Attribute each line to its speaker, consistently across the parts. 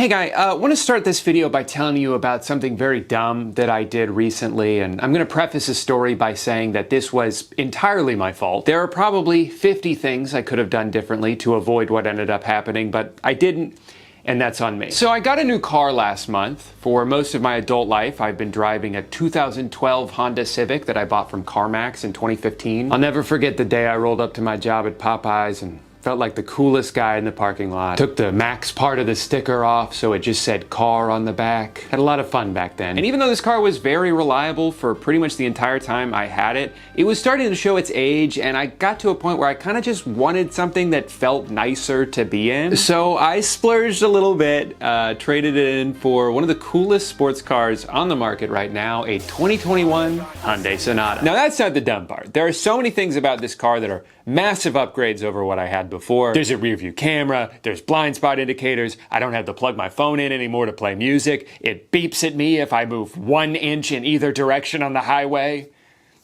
Speaker 1: Hey guy, I want to start this video by telling you about something very dumb that I did recently, and I'm going to preface the story by saying that this was entirely my fault. There are probably 50 things I could have done differently to avoid what ended up happening, but I didn't, and that's on me. So I got a new car last month. For most of my adult life, I've been driving a 2012 Honda Civic that I bought from CarMax in 2015. I'll never forget the day I rolled up to my job at Popeyes and felt like the coolest guy in the parking lot. Took the Max part of the sticker off so it just said car on the back. Had a lot of fun back then. And even though this car was very reliable for pretty much the entire time I had it, it was starting to show its age, and I got to a point where I kind of just wanted something that felt nicer to be in. So I splurged a little bit, traded it in for one of the coolest sports cars on the market right now, a 2021 Hyundai Sonata. Now that's not the dumb part. There are so many things about this car that are massive upgrades over what I had before. There's a rear view camera, there's blind spot indicators, I don't have to plug my phone in anymore to play music, it beeps at me if I move 1 inch in either direction on the highway.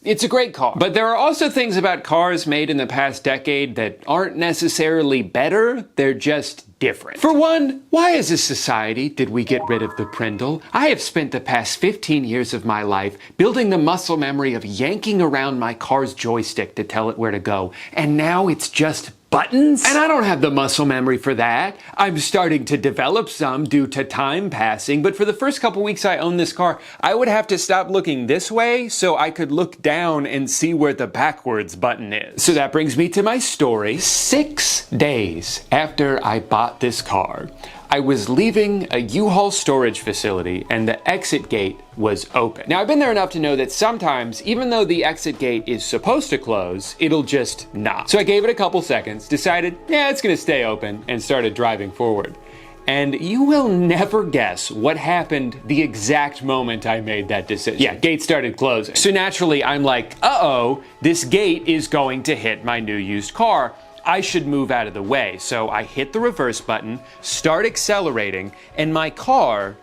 Speaker 1: It's a great car. But there are also things about cars made in the past decade that aren't necessarily better, they're just different. For one, why as a society did we get rid of the Prindle? I have spent the past 15 years of my life building the muscle memory of yanking around my car's joystick to tell it where to go, and now it's just buttons? And I don't have the muscle memory for that. I'm starting to develop some due to time passing, but for the first couple weeks I owned this car, I would have to stop looking this way so I could look down and see where the backwards button is. So that brings me to my story. 6 days after I bought this car, I was leaving a U-Haul storage facility and the exit gate was open. Now I've been there enough to know that sometimes, even though the exit gate is supposed to close, it'll just not. So I gave it a couple seconds, decided, yeah, it's gonna stay open, and started driving forward. And you will never guess what happened the exact moment I made that decision. Yeah, gate started closing. So naturally I'm like, uh-oh, this gate is going to hit my new used car. I should move out of the way. So I hit the reverse button, start accelerating, and my car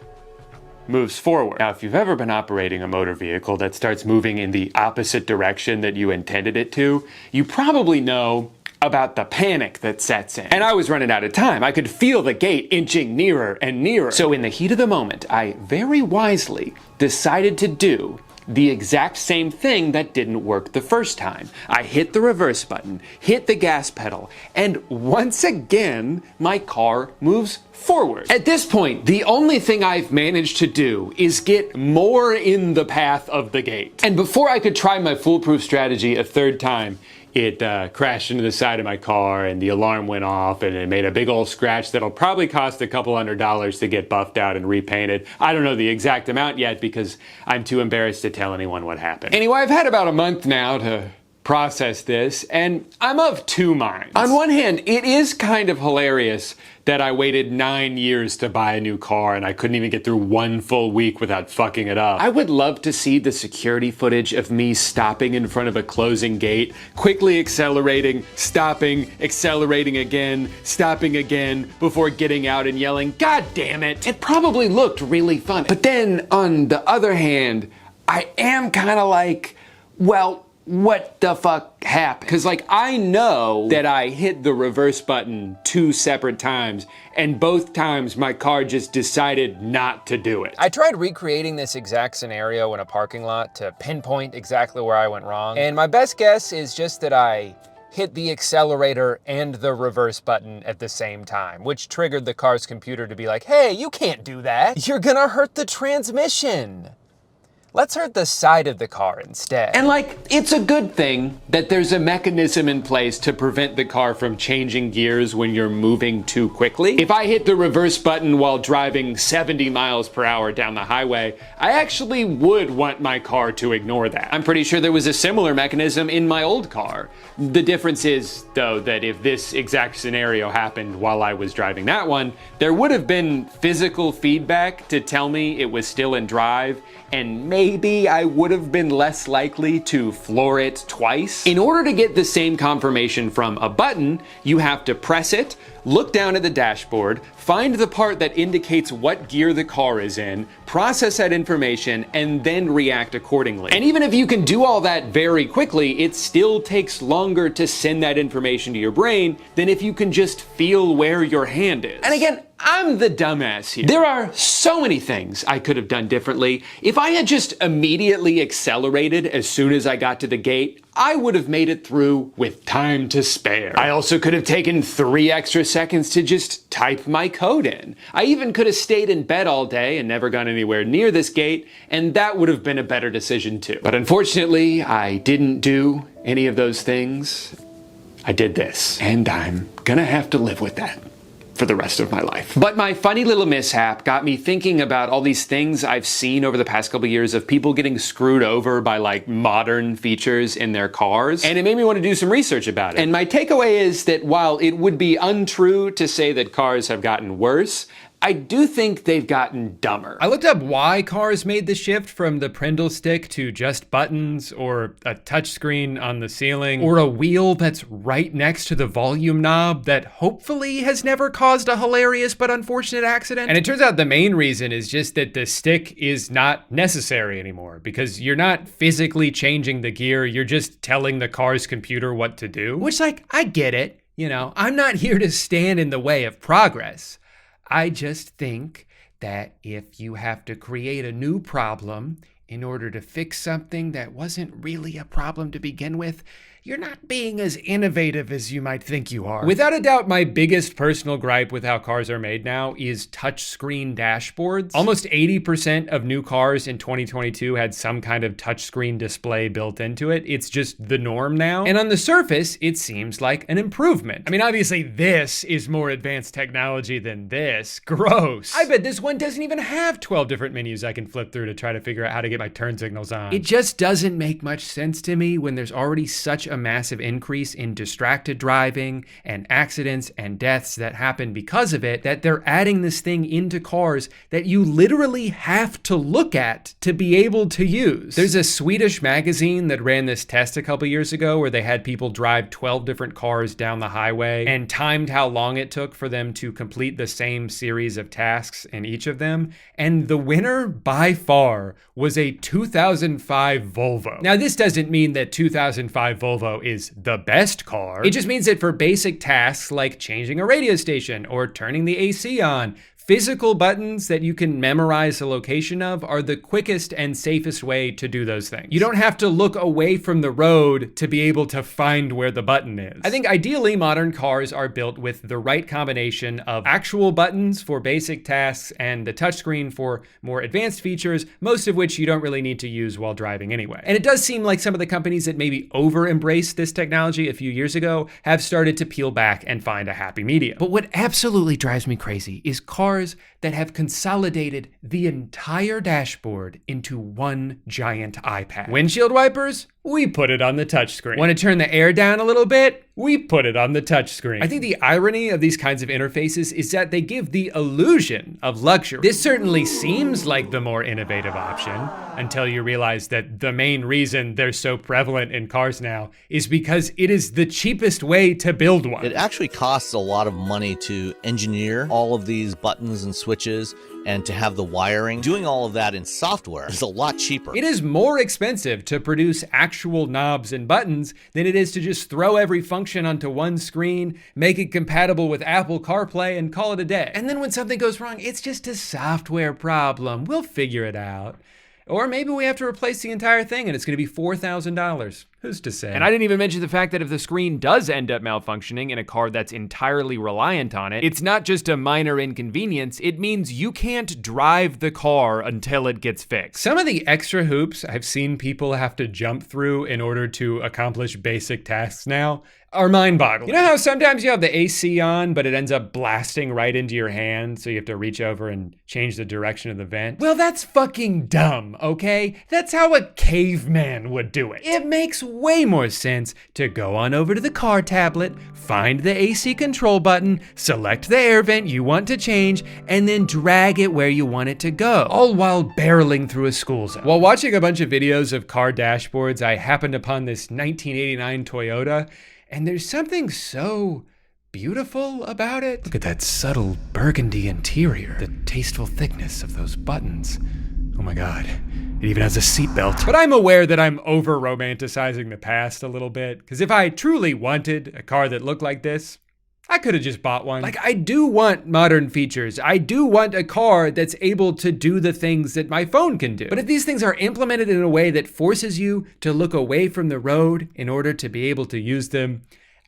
Speaker 1: moves forward. Now, if you've ever been operating a motor vehicle that starts moving in the opposite direction that you intended it to, you probably know about the panic that sets in. And I was running out of time. I could feel the gate inching nearer and nearer. So in the heat of the moment, I very wisely decided to do the exact same thing that didn't work the first time. I hit the reverse button, hit the gas pedal, and once again, my car moves forward. At this point, the only thing I've managed to do is get more in the path of the gate. And before I could try my foolproof strategy a third time, it crashed into the side of my car and the alarm went off and it made a big old scratch that'll probably cost a couple $100 to get buffed out and repainted. I don't know the exact amount yet because I'm too embarrassed to tell anyone what happened. Anyway, I've had about a month now to process this, and I'm of two minds. On one hand, it is kind of hilarious that I waited 9 years to buy a new car and I couldn't even get through 1 full week without fucking it up. I would love to see the security footage of me stopping in front of a closing gate, quickly accelerating, stopping, accelerating again, stopping again, before getting out and yelling, "God damn it!" It probably looked really funny. But then, on the other hand, I am kind of like, well, what the fuck happened? Because like, I know that I hit the reverse button 2 separate times, and both times my car just decided not to do it. I tried recreating this exact scenario in a parking lot to pinpoint exactly where I went wrong, and my best guess is just that I hit the accelerator and the reverse button at the same time, which triggered the car's computer to be like, hey, you can't do that. You're gonna hurt the transmission. Let's hurt the side of the car instead. And like, it's a good thing that there's a mechanism in place to prevent the car from changing gears when you're moving too quickly. If I hit the reverse button while driving 70 miles per hour down the highway, I actually would want my car to ignore that. I'm pretty sure there was a similar mechanism in my old car. The difference is, though, that if this exact scenario happened while I was driving that one, there would have been physical feedback to tell me it was still in drive, and maybe I would have been less likely to floor it twice. In order to get the same confirmation from a button, you have to press it, look down at the dashboard, find the part that indicates what gear the car is in, process that information, and then react accordingly. And even if you can do all that very quickly, it still takes longer to send that information to your brain than if you can just feel where your hand is. And again, I'm the dumbass here. There are so many things I could have done differently. If I had just immediately accelerated as soon as I got to the gate, I would have made it through with time to spare. I also could have taken 3 extra seconds to just type my code in. I even could have stayed in bed all day and never gone anywhere near this gate, and that would have been a better decision too. But unfortunately, I didn't do any of those things. I did this, and I'm gonna have to live with that for the rest of my life. But my funny little mishap got me thinking about all these things I've seen over the past couple of years of people getting screwed over by like modern features in their cars. And it made me want to do some research about it. And my takeaway is that while it would be untrue to say that cars have gotten worse, I do think they've gotten dumber.
Speaker 2: I looked up why cars made the shift from the Prindle stick to just buttons or a touchscreen on the ceiling or a wheel that's right next to the volume knob that hopefully has never caused a hilarious but unfortunate accident. And it turns out the main reason is just that the stick is not necessary anymore because you're not physically changing the gear, you're just telling the car's computer what to do. Which, like, I get it. You know, I'm not here to stand in the way of progress. I just think that if you have to create a new problem in order to fix something that wasn't really a problem to begin with, you're not being as innovative as you might think you are. Without a doubt, my biggest personal gripe with how cars are made now is touchscreen dashboards. Almost 80% of new cars in 2022 had some kind of touchscreen display built into it. It's just the norm now. And on the surface, it seems like an improvement. I mean, obviously this is more advanced technology than this. Gross. I bet this one doesn't even have 12 different menus I can flip through to try to figure out how to get my turn signals on. It just doesn't make much sense to me when there's already such a massive increase in distracted driving and accidents and deaths that happen because of it, that they're adding this thing into cars that you literally have to look at to be able to use. There's a Swedish magazine that ran this test a couple years ago where they had people drive 12 different cars down the highway and timed how long it took for them to complete the same series of tasks in each of them. And the winner by far was a 2005 Volvo. Now, this doesn't mean that 2005 Volvo is the best car. It just means that for basic tasks like changing a radio station or turning the AC on, physical buttons that you can memorize the location of are the quickest and safest way to do those things. You don't have to look away from the road to be able to find where the button is. I think ideally modern cars are built with the right combination of actual buttons for basic tasks and the touchscreen for more advanced features, most of which you don't really need to use while driving anyway. And it does seem like some of the companies that maybe over-embraced this technology a few years ago have started to peel back and find a happy medium. But what absolutely drives me crazy is cars that have consolidated the entire dashboard into one giant iPad. Windshield wipers? We put it on the touchscreen. Want to turn the air down a little bit? We put it on the touchscreen. I think the irony of these kinds of interfaces is that they give the illusion of luxury. This certainly seems like the more innovative option until you realize that the main reason they're so prevalent in cars now is because it is the cheapest way to build one.
Speaker 3: It actually costs a lot of money to engineer all of these buttons and switches and to have the wiring. Doing all of that in software is a lot cheaper.
Speaker 2: It is more expensive to produce actual knobs and buttons than it is to just throw every function onto one screen, make it compatible with Apple CarPlay, and call it a day. And then when something goes wrong, it's just a software problem. We'll figure it out. Or maybe we have to replace the entire thing and it's gonna be $4,000. Who's to say? And I didn't even mention the fact that if the screen does end up malfunctioning in a car that's entirely reliant on it, it's not just a minor inconvenience, it means you can't drive the car until it gets fixed. Some of the extra hoops I've seen people have to jump through in order to accomplish basic tasks now are mind-boggling. You know how sometimes you have the AC on, but it ends up blasting right into your hand, so you have to reach over and change the direction of the vent? Well, that's fucking dumb, okay? That's how a caveman would do it. It makes way more sense to go on over to the car tablet, find the AC control button, select the air vent you want to change, and then drag it where you want it to go, all while barreling through a school zone. While watching a bunch of videos of car dashboards, I happened upon this 1989 Toyota, and there's something so beautiful about it. Look at that subtle burgundy interior, the tasteful thickness of those buttons. Oh my God, it even has a seatbelt. But I'm aware that I'm over-romanticizing the past a little bit, because if I truly wanted a car that looked like this, I could have just bought one. Like, I do want modern features. I do want a car that's able to do the things that my phone can do. But if these things are implemented in a way that forces you to look away from the road in order to be able to use them,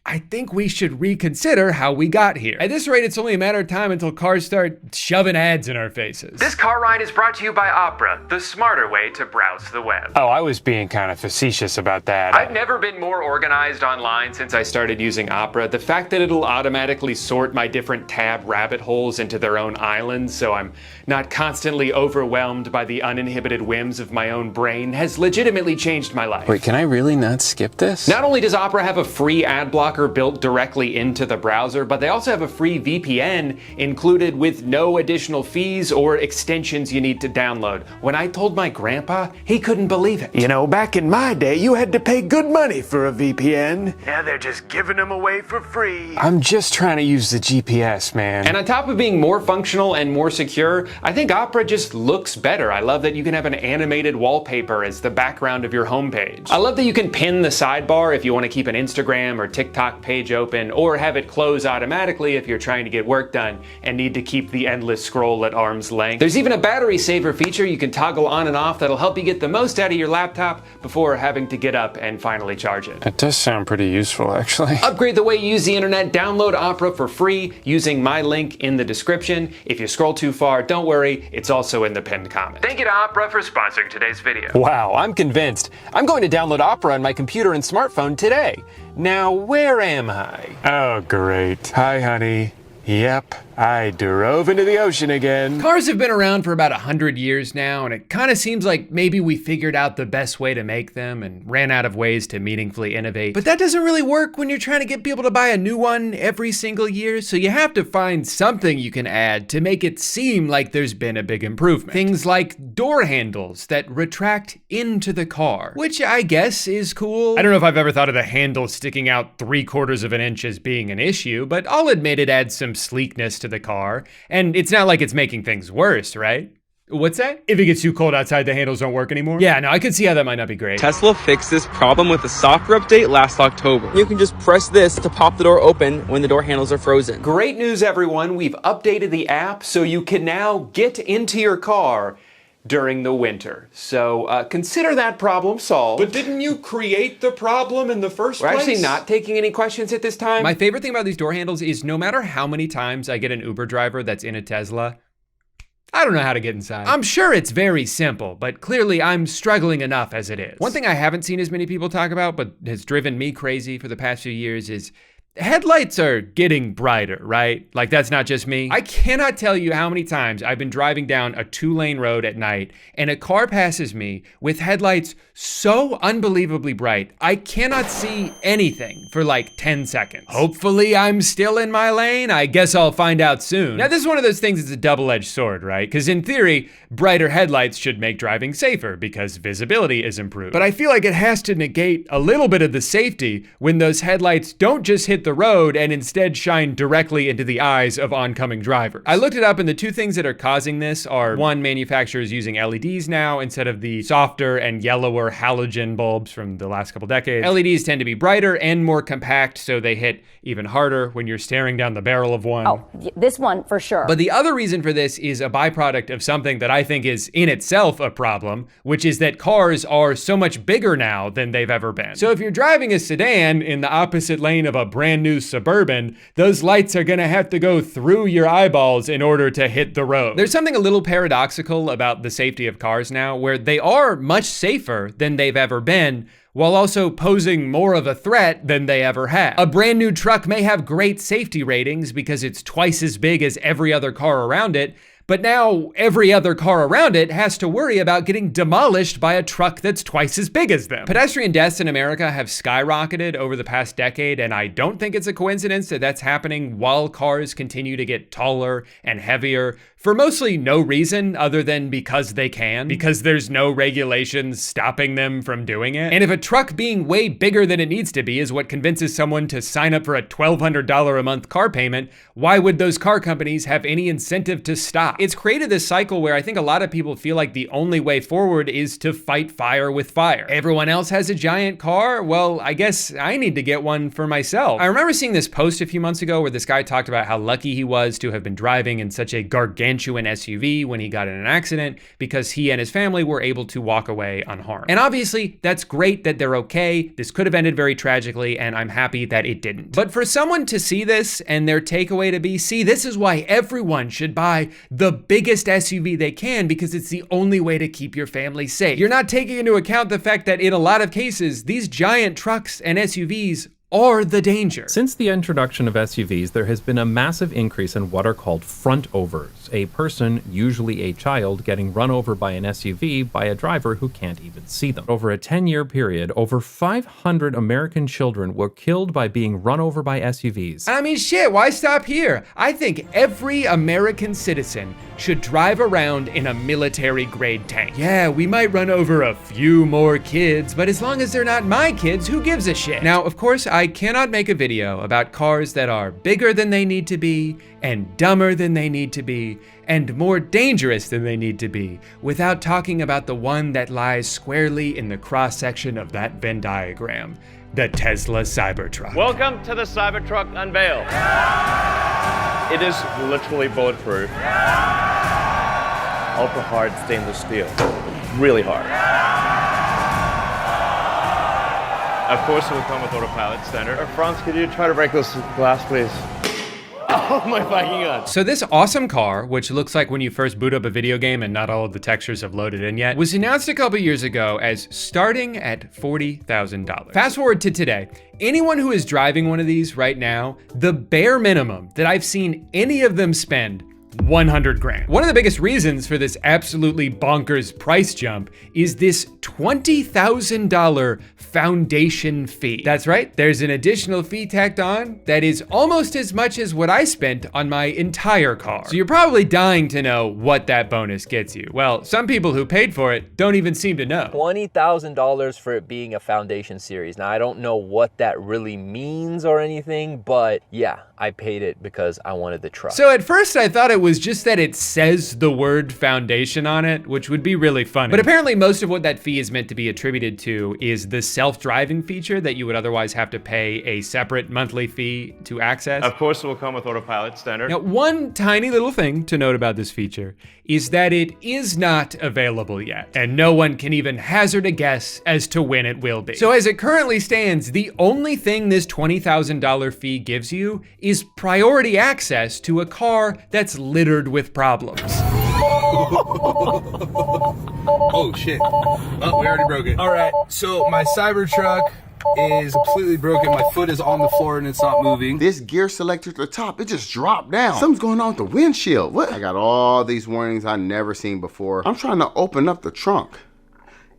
Speaker 2: I think we should reconsider how we got here. At this rate, it's only a matter of time until cars start shoving ads in our faces.
Speaker 1: This car ride is brought to you by Opera, the smarter way to browse the web.
Speaker 4: Oh, I was being kind of facetious about that.
Speaker 1: I've never been more organized online since I started using Opera. The fact that it'll automatically sort my different tab rabbit holes into their own islands so I'm not constantly overwhelmed by the uninhibited whims of my own brain has legitimately changed my life.
Speaker 4: Wait, can I really not skip this?
Speaker 1: Not only does Opera have a free ad blocker built directly into the browser, but they also have a free VPN included with no additional fees or extensions you need to download. When I told my grandpa, he couldn't believe it.
Speaker 5: You know, back in my day, you had to pay good money for a VPN. Now they're just giving them away for free.
Speaker 4: I'm just trying to use the GPS, man.
Speaker 1: And on top of being more functional and more secure, I think Opera just looks better. I love that you can have an animated wallpaper as the background of your homepage. I love that you can pin the sidebar if you want to keep an Instagram or TikTok page open, or have it close automatically if you're trying to get work done and need to keep the endless scroll at arm's length. There's even a battery saver feature you can toggle on and off that'll help you get the most out of your laptop before having to get up and finally charge it.
Speaker 4: That does sound pretty useful, actually.
Speaker 1: Upgrade the way you use the internet, download Opera for free using my link in the description. If you scroll too far, don't worry, it's also in the pinned comment. Thank you to Opera for sponsoring today's video.
Speaker 4: Wow, I'm convinced. I'm going to download Opera on my computer and smartphone today. Now, where am I? Oh, great. Hi, honey. Yep, I drove into the ocean again.
Speaker 2: Cars have been around for about 100 years now, and it kind of seems like maybe we figured out the best way to make them and ran out of ways to meaningfully innovate. But that doesn't really work when you're trying to get people to buy a new one every single year, so you have to find something you can add to make it seem like there's been a big improvement. Things like door handles that retract into the car, which I guess is cool. I don't know if I've ever thought of the handle sticking out 3/4 of an inch as being an issue, but I'll admit it adds some sleekness to the car, and it's not like it's making things worse, right? What's that? If it gets too cold outside, the handles don't work anymore? Yeah, no, I could see how that might not be great.
Speaker 6: Tesla fixed this problem with a software update last October. You can just press this to pop the door open when the door handles are frozen.
Speaker 1: Great news, everyone. We've updated the app so you can now get into your car during the winter. So consider that problem solved.
Speaker 7: But didn't you create the problem in the first
Speaker 1: We're
Speaker 7: place?
Speaker 1: actually not taking any questions at this time.
Speaker 2: My favorite thing about these door handles is no matter how many times I get an Uber driver that's in a Tesla, I don't know how to get inside. I'm sure it's very simple, but clearly I'm struggling enough as it is. One thing I haven't seen as many people talk about, but has driven me crazy for the past few years is headlights are getting brighter, right? Like, that's not just me. I cannot tell you how many times I've been driving down a 2-lane road at night and a car passes me with headlights so unbelievably bright, I cannot see anything for like 10 seconds. Hopefully I'm still in my lane. I guess I'll find out soon. Now, this is one of those things that's a double-edged sword, right? Because in theory, brighter headlights should make driving safer because visibility is improved. But I feel like it has to negate a little bit of the safety when those headlights don't just hit the road and instead shine directly into the eyes of oncoming drivers. I looked it up, and the two things that are causing this are, one, manufacturers using LEDs now instead of the softer and yellower halogen bulbs from the last couple decades. LEDs tend to be brighter and more compact, so they hit even harder when you're staring down the barrel of one.
Speaker 8: Oh, this one for sure.
Speaker 2: But the other reason for this is a byproduct of something that I think is in itself a problem, which is that cars are so much bigger now than they've ever been. So if you're driving a sedan in the opposite lane of a brand new Suburban, those lights are gonna have to go through your eyeballs in order to hit the road. There's something a little paradoxical about the safety of cars now, where they are much safer than they've ever been, while also posing more of a threat than they ever have. A brand new truck may have great safety ratings because it's twice as big as every other car around it, but now every other car around it has to worry about getting demolished by a truck that's twice as big as them. Pedestrian deaths in America have skyrocketed over the past decade, and I don't think it's a coincidence that that's happening while cars continue to get taller and heavier. for mostly no reason other than because they can, because there's no regulations stopping them from doing it. And if a truck being way bigger than it needs to be is what convinces someone to sign up for a $1,200 a month car payment, why would those car companies have any incentive to stop? It's created this cycle where I think a lot of people feel like the only way forward is to fight fire with fire. Everyone else has a giant car? Well, I guess I need to get one for myself. I remember seeing this post a few months ago where this guy talked about how lucky he was to have been driving in such a gargantuan SUV when he got in an accident because he and his family were able to walk away unharmed. And obviously, that's great that they're okay. This could have ended very tragically, and I'm happy that it didn't. But for someone to see this and their takeaway to be, see, this is why everyone should buy the biggest SUV they can because it's the only way to keep your family safe. You're not taking into account the fact that in a lot of cases, these giant trucks and SUVs are the danger.
Speaker 8: Since the introduction of SUVs, there has been a massive increase in what are called front overs. A person, usually a child, getting run over by an SUV by a driver who can't even see them. Over a 10-year period, over 500 American children were killed by being run over by SUVs.
Speaker 2: I mean, shit, why stop here? I think every American citizen should drive around in a military-grade tank. Yeah, we might run over a few more kids, but as long as they're not my kids, who gives a shit? Now, of course, I cannot make a video about cars that are bigger than they need to be, and dumber than they need to be, and more dangerous than they need to be, without talking about the one that lies squarely in the cross-section of that Venn diagram, the Tesla Cybertruck.
Speaker 9: Welcome to the Cybertruck unveil. It is literally bulletproof. Ultra hard stainless steel. Really hard. Of course, it will come with autopilot standard. Franz, could you try to break this glass, please? Oh my fucking god.
Speaker 2: So this awesome car, which looks like when you first boot up a video game and not all of the textures have loaded in yet, was announced a couple years ago as starting at $40,000. Fast forward to today. Anyone who is driving one of these right now, the bare minimum that I've seen any of them spend 100 grand. One of the biggest reasons for this absolutely bonkers price jump is this $20,000 foundation fee. That's right, there's an additional fee tacked on that is almost as much as what I spent on my entire car. So you're probably dying to know what that bonus gets you. Well, some people who paid for it don't even seem to know.
Speaker 10: $20,000 for it being a foundation series. Now, I don't know what that really means or anything, but yeah, I paid it because I wanted the truck.
Speaker 2: So at first I thought it was just that it says the word foundation on it, which would be really funny. But apparently most of what that fee is meant to be attributed to is the self-driving feature that you would otherwise have to pay a separate monthly fee to access.
Speaker 9: Of course, it will come with autopilot standard.
Speaker 2: Now, one tiny little thing to note about this feature is that it is not available yet, and no one can even hazard a guess as to when it will be. So as it currently stands, the only thing this $20,000 fee gives you is priority access to a car that's littered with problems.
Speaker 11: Oh shit. Oh, we already broke it. All right, so my Cybertruck is completely broken. My foot is on the floor and it's not moving.
Speaker 12: This gear selector at the top, it just dropped down. Something's going on with the windshield. What? I got all these warnings I never seen before. I'm trying to open up the trunk.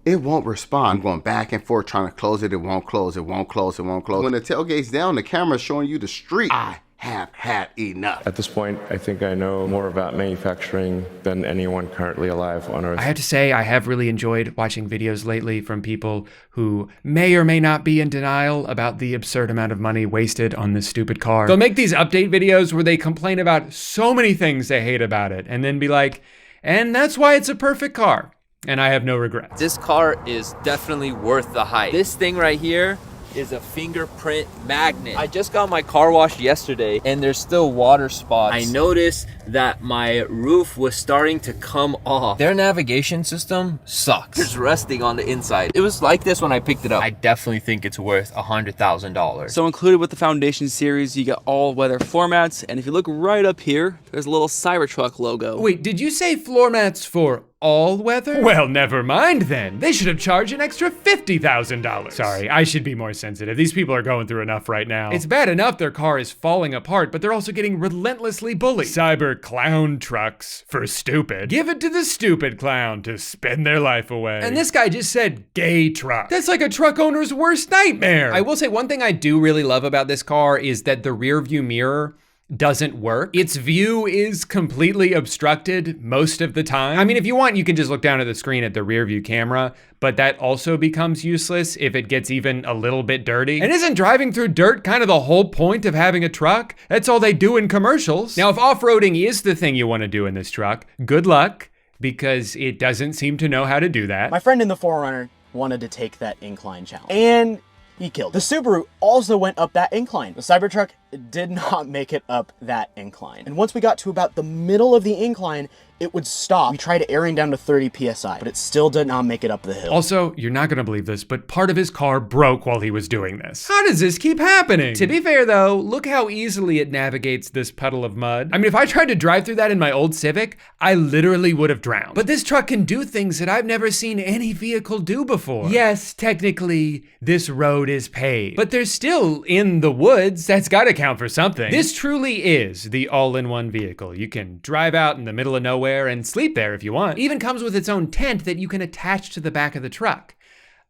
Speaker 12: It won't respond. I'm going back and forth trying to close it. It won't close. It won't close. It won't close. When the tailgate's down, the camera's showing you the street. I have had enough.
Speaker 13: At this point, I think I know more about manufacturing than anyone currently alive on Earth.
Speaker 2: I have to say, I have really enjoyed watching videos lately from people who may or may not be in denial about the absurd amount of money wasted on this stupid car. They'll make these update videos where they complain about so many things they hate about it, and then be like, and that's why it's a perfect car. And I have no regrets.
Speaker 10: This car is definitely worth the hype. This thing right here is a fingerprint magnet. I just got my car washed yesterday and there's still water spots. I noticed that my roof was starting to come off. Their navigation system sucks. It's rusting on the inside. It was like this when I picked it up. I definitely think it's worth $100,000.
Speaker 6: So included with the Foundation series, you get all weather floor mats, and if you look right up here, there's a little Cybertruck logo.
Speaker 2: Wait, did you say floor mats for all weather? Well, never mind then. They should have charged an extra $50,000. Sorry, I should be more sensitive. These people are going through enough right now. It's bad enough their car is falling apart, but they're also getting relentlessly bullied. Cyber clown trucks for stupid. Give it to the stupid clown to spend their life away. And this guy just said gay truck. That's like a truck owner's worst nightmare. I will say one thing I do really love about this car is that the rear view mirror doesn't work. Its view is completely obstructed most of the time. I mean, if you want, you can just look down at the screen at the rear view camera, but that also becomes useless if it gets even a little bit dirty. And isn't driving through dirt kind of the whole point of having a truck? That's all they do in commercials. Now, if off-roading is the thing you want to do in this truck, good luck, because it doesn't seem to know how to do that.
Speaker 14: My friend in the 4Runner wanted to take that incline challenge, and he killed. The Subaru also went up that incline. The Cybertruck did not make it up that incline. And once we got to about the middle of the incline, it would stop. We tried airing down to 30 PSI, but it still did not make it up the hill.
Speaker 2: Also, you're not gonna believe this, but part of his car broke while he was doing this. How does this keep happening? To be fair though, look how easily it navigates this puddle of mud. I mean, if I tried to drive through that in my old Civic, I literally would have drowned. But this truck can do things that I've never seen any vehicle do before. Yes, technically, this road is paved, but they're still in the woods. That's gotta count for something. This truly is the all-in-one vehicle. You can drive out in the middle of nowhere and sleep there if you want. It even comes with its own tent that you can attach to the back of the truck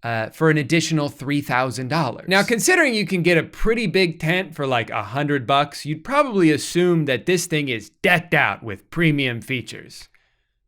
Speaker 2: for an additional $3,000. Now, considering you can get a pretty big tent for like $100, you'd probably assume that this thing is decked out with premium features.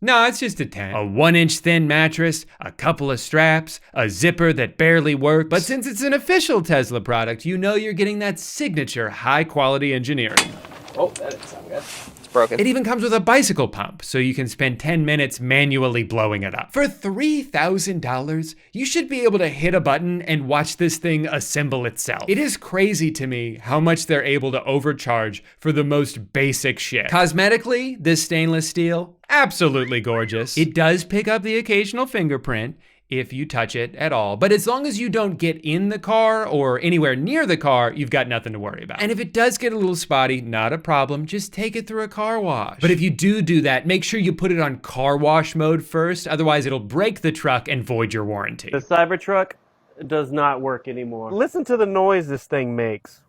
Speaker 2: No, it's just a tent. A 1-inch thin mattress, a couple of straps, a zipper that barely works. But since it's an official Tesla product, you know you're getting that signature high-quality engineering.
Speaker 10: Oh, that didn't sound good.
Speaker 2: Broken. It even comes with a bicycle pump, so you can spend 10 minutes manually blowing it up. For $3,000, you should be able to hit a button and watch this thing assemble itself. It is crazy to me how much they're able to overcharge for the most basic shit. Cosmetically, this stainless steel, absolutely gorgeous. It does pick up the occasional fingerprint if you touch it at all. But as long as you don't get in the car or anywhere near the car, you've got nothing to worry about. And if it does get a little spotty, not a problem, just take it through a car wash. But if you do that, make sure you put it on car wash mode first, otherwise it'll break the truck and void your warranty.
Speaker 15: The Cybertruck does not work anymore. Listen to the noise this thing makes.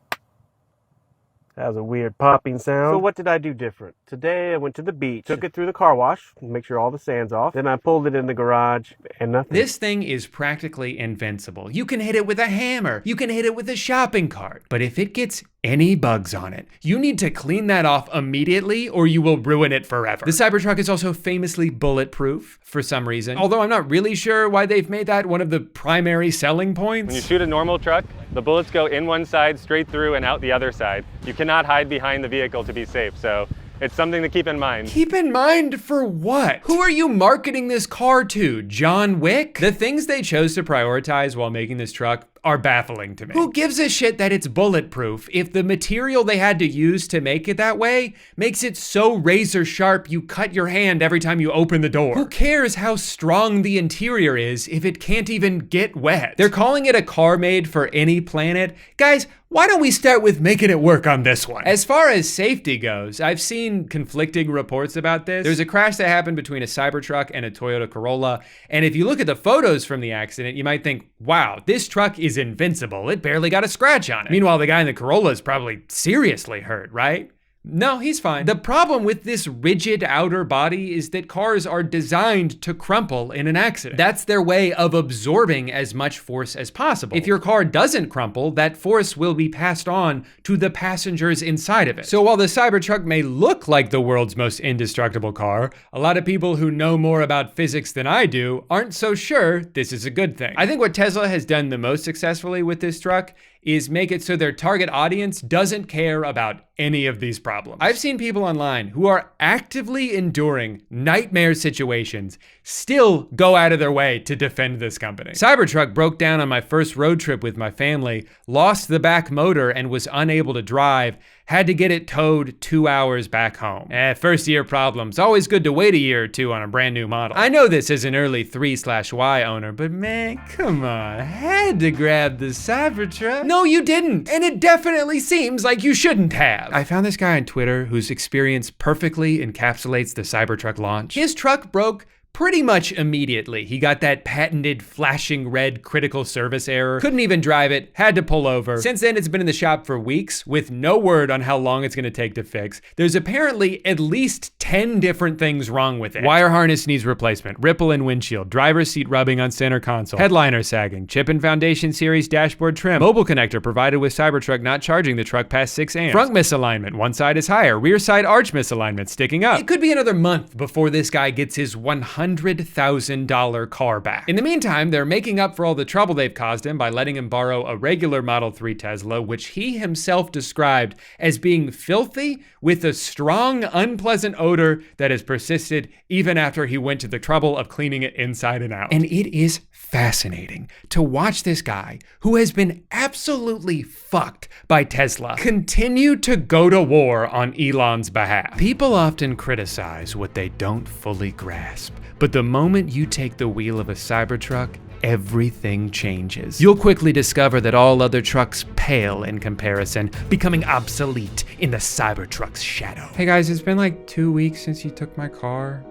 Speaker 15: That was a weird popping sound. So what did I do different? Today I went to the beach, took it through the car wash, make sure all the sand's off. Then I pulled it in the garage and nothing.
Speaker 2: This thing is practically invincible. You can hit it with a hammer. You can hit it with a shopping cart. But if it gets any bugs on it, you need to clean that off immediately or you will ruin it forever. The Cybertruck is also famously bulletproof for some reason, although I'm not really sure why they've made that one of the primary selling points.
Speaker 16: When you shoot a normal truck, the bullets go in one side, straight through, and out the other side. You cannot hide behind the vehicle to be safe, so it's something to keep in mind.
Speaker 2: Keep in mind for what? Who are you marketing this car to? John Wick? The things they chose to prioritize while making this truck are baffling to me. Who gives a shit that it's bulletproof if the material they had to use to make it that way makes it so razor sharp you cut your hand every time you open the door? Who cares how strong the interior is if it can't even get wet? They're calling it a car made for any planet. Guys, why don't we start with making it work on this one? As far as safety goes, I've seen conflicting reports about this. There's a crash that happened between a Cybertruck and a Toyota Corolla, and if you look at the photos from the accident, you might think, wow, this truck is invincible. It barely got a scratch on it. Meanwhile, the guy in the Corolla is probably seriously hurt, right? No, he's fine. The problem with this rigid outer body is that cars are designed to crumple in an accident. That's their way of absorbing as much force as possible. If your car doesn't crumple, that force will be passed on to the passengers inside of it. So while the Cybertruck may look like the world's most indestructible car, a lot of people who know more about physics than I do aren't so sure this is a good thing. I think what Tesla has done the most successfully with this truck is make it so their target audience doesn't care about any of these problems. I've seen people online who are actively enduring nightmare situations still go out of their way to defend this company. Cybertruck broke down on my first road trip with my family, lost the back motor and was unable to drive, had to get it towed 2 hours back home. First year problems. Always good to wait a year or two on a brand new model. I know this as an early 3/Y owner, but man, come on. Had to grab the Cybertruck. No, you didn't. And it definitely seems like you shouldn't have. I found this guy on Twitter whose experience perfectly encapsulates the Cybertruck launch. His truck broke pretty much immediately, he got that patented flashing red critical service error. Couldn't even drive it, had to pull over. Since then, it's been in the shop for weeks with no word on how long it's gonna take to fix. There's apparently at least 10 different things wrong with it. Wire harness needs replacement, ripple in windshield, driver's seat rubbing on center console, headliner sagging, chip and foundation series dashboard trim, mobile connector provided with Cybertruck not charging the truck past 6 amps, front misalignment, one side is higher, rear side arch misalignment sticking up. It could be another month before this guy gets his $100,000 car back. In the meantime, they're making up for all the trouble they've caused him by letting him borrow a regular Model 3 Tesla, which he himself described as being filthy with a strong, unpleasant odor that has persisted even after he went to the trouble of cleaning it inside and out. And it is fascinating to watch this guy, who has been absolutely fucked by Tesla, continue to go to war on Elon's behalf. People often criticize what they don't fully grasp, but the moment you take the wheel of a Cybertruck, everything changes. You'll quickly discover that all other trucks pale in comparison, becoming obsolete in the Cybertruck's shadow. Hey guys, it's been like 2 weeks since you took my car.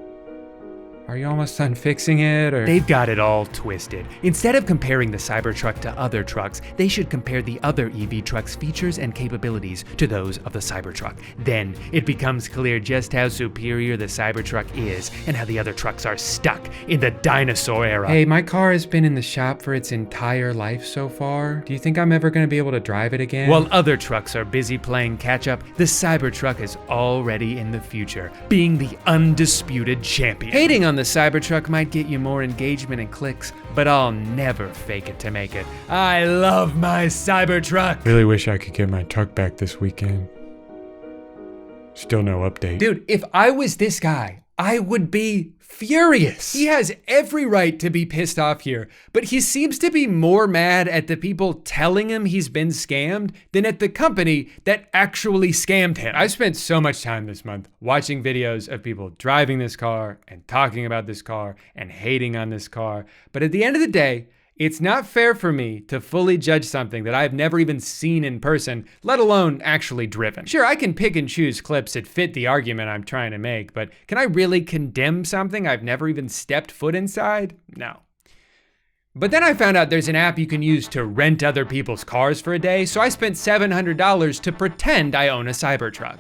Speaker 2: Are you almost done fixing it, or? They've got it all twisted. Instead of comparing the Cybertruck to other trucks, they should compare the other EV truck's features and capabilities to those of the Cybertruck. Then it becomes clear just how superior the Cybertruck is and how the other trucks are stuck in the dinosaur era. Hey, my car has been in the shop for its entire life so far. Do you think I'm ever gonna be able to drive it again? While other trucks are busy playing catch up, the Cybertruck is already in the future, being the undisputed champion. Hating on the Cybertruck might get you more engagement and clicks, but I'll never fake it to make it. I love my Cybertruck.
Speaker 7: Really wish I could get my truck back this weekend. Still no update.
Speaker 2: Dude, if I was this guy, I would be furious. He has every right to be pissed off here, but he seems to be more mad at the people telling him he's been scammed than at the company that actually scammed him. I've spent so much time this month watching videos of people driving this car and talking about this car and hating on this car, but at the end of the day, it's not fair for me to fully judge something that I've never even seen in person, let alone actually driven. Sure, I can pick and choose clips that fit the argument I'm trying to make, but can I really condemn something I've never even stepped foot inside? No. But then I found out there's an app you can use to rent other people's cars for a day, so I spent $700 to pretend I own a Cybertruck.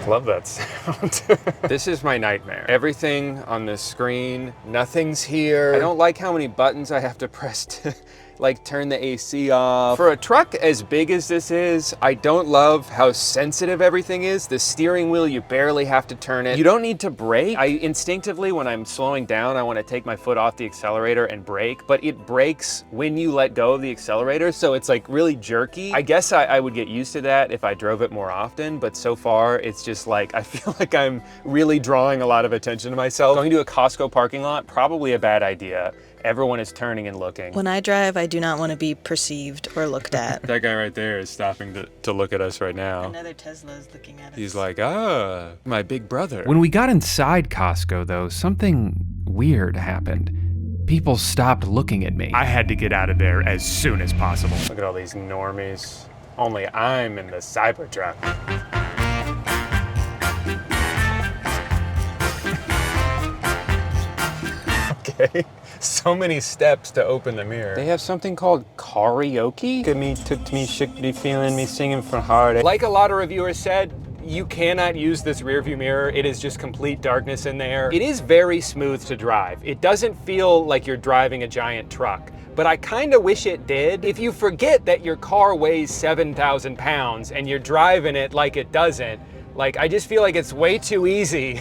Speaker 4: Love that sound. This is my nightmare. Everything on this screen, nothing's here. I don't like how many buttons I have to press to like turn the AC off. For a truck as big as this is, I don't love how sensitive everything is. The steering wheel, you barely have to turn it. You don't need to brake. I instinctively, when I'm slowing down, I want to take my foot off the accelerator and brake, but it brakes when you let go of the accelerator, so it's like really jerky. I guess I would get used to that if I drove it more often, but so far it's just like, I feel like I'm really drawing a lot of attention to myself. Going to a Costco parking lot, probably a bad idea. Everyone is turning and looking.
Speaker 17: When I drive, I do not want to be perceived or looked at.
Speaker 4: That guy right there is stopping to look at us right now.
Speaker 17: Another Tesla is looking at us.
Speaker 4: He's like, ah, my big brother.
Speaker 2: When we got inside Costco though, something weird happened. People stopped looking at me. I had to get out of there as soon as possible.
Speaker 4: Look at all these normies. Only I'm in the Cybertruck. Okay. So many steps to open the mirror. They have something called karaoke. Look at me, took me, shook me, feeling me, singing from heart. Like a lot of reviewers said, you cannot use this rearview mirror. It is just complete darkness in there. It is very smooth to drive. It doesn't feel like you're driving a giant truck, but I kind of wish it did. If you forget that your car weighs 7,000 pounds and you're driving it like it doesn't, like I just feel like it's way too easy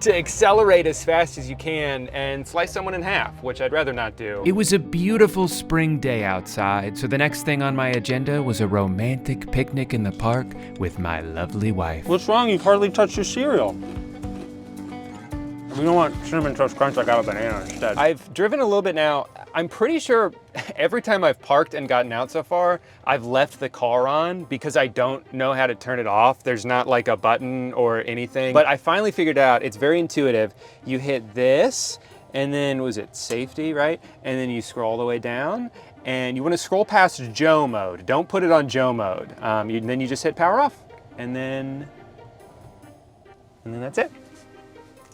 Speaker 4: to accelerate as fast as you can and slice someone in half, which I'd rather not do.
Speaker 2: It was a beautiful spring day outside, so the next thing on my agenda was a romantic picnic in the park with my lovely wife.
Speaker 15: What's wrong? You've hardly touched your cereal. You don't want Cinnamon Toast Crunch, I got a banana instead.
Speaker 4: I've driven a little bit now. I'm pretty sure every time I've parked and gotten out so far, I've left the car on because I don't know how to turn it off. There's not like a button or anything, but I finally figured out, it's very intuitive. You hit this, and then was it safety, right? And then you scroll all the way down, and you wanna scroll past Joe mode. Don't put it on Joe mode. Then you just hit power off, and then that's it.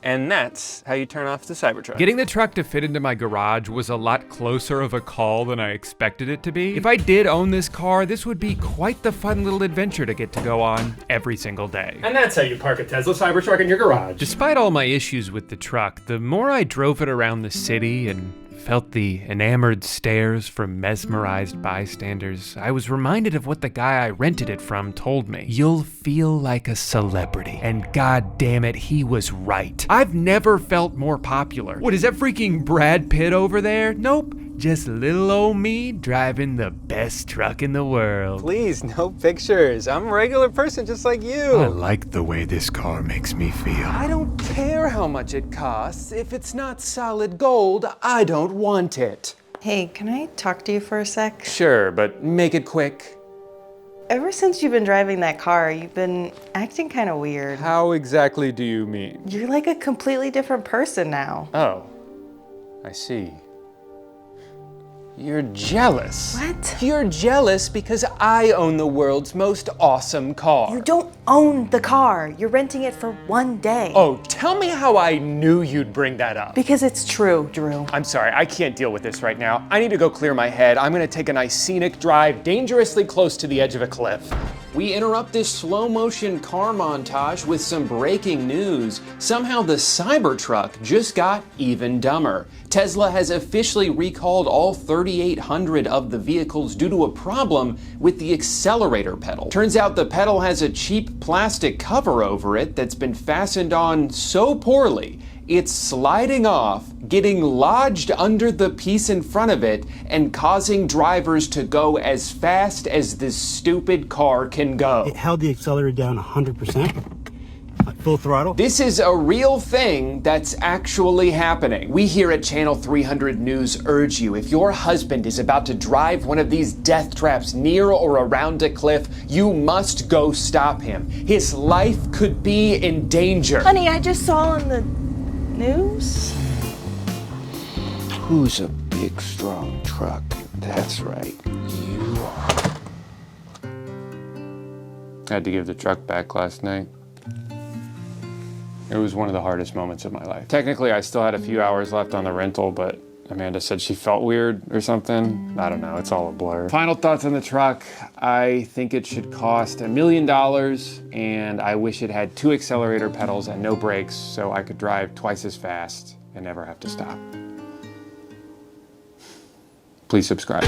Speaker 4: And that's how you turn off the Cybertruck.
Speaker 2: Getting the truck to fit into my garage was a lot closer of a call than I expected it to be. If I did own this car, this would be quite the fun little adventure to get to go on every single day.
Speaker 18: And that's how you park a Tesla Cybertruck in your garage.
Speaker 2: Despite all my issues with the truck, the more I drove it around the city and felt the enamored stares from mesmerized bystanders, I was reminded of what the guy I rented it from told me. You'll feel like a celebrity. And god damn it, he was right. I've never felt more popular. What, is that freaking Brad Pitt over there? Nope. Just little old me driving the best truck in the world.
Speaker 4: Please, no pictures. I'm a regular person just like you.
Speaker 7: I like the way this car makes me feel.
Speaker 1: I don't care how much it costs. If it's not solid gold, I don't want it.
Speaker 17: Hey, can I talk to you for a sec?
Speaker 1: Sure, but make it quick.
Speaker 17: Ever since you've been driving that car, you've been acting kind of weird.
Speaker 1: How exactly do you mean?
Speaker 17: You're like a completely different person now.
Speaker 1: Oh, I see. You're jealous.
Speaker 17: What?
Speaker 1: You're jealous because I own the world's most awesome car.
Speaker 17: You don't own the car. You're renting it for one day.
Speaker 1: Oh, tell me how I knew you'd bring that up.
Speaker 17: Because it's true, Drew.
Speaker 1: I'm sorry, I can't deal with this right now. I need to go clear my head. I'm gonna take a nice scenic drive dangerously close to the edge of a cliff. We interrupt this slow motion car montage with some breaking news. Somehow the Cybertruck just got even dumber. Tesla has officially recalled all 3,800 of the vehicles due to a problem with the accelerator pedal. Turns out the pedal has a cheap plastic cover over it that's been fastened on so poorly, it's sliding off, getting lodged under the piece in front of it, and causing drivers to go as fast as this stupid car can go.
Speaker 19: It held the accelerator down 100%, like full throttle.
Speaker 1: This is a real thing that's actually happening. We here at Channel 300 News urge you, if your husband is about to drive one of these death traps near or around a cliff, you must go stop him. His life could be in danger.
Speaker 17: Honey, I just saw on the news.
Speaker 1: Who's a big, strong truck? That's right, you are. I had to give the truck back last night. It was one of the hardest moments of my life. Technically, I still had a few hours left on the rental, but Amanda said she felt weird or something. I don't know, it's all a blur. Final thoughts on the truck. I think it should cost $1 million, and I wish it had 2 accelerator pedals and no brakes so I could drive twice as fast and never have to stop. Please subscribe.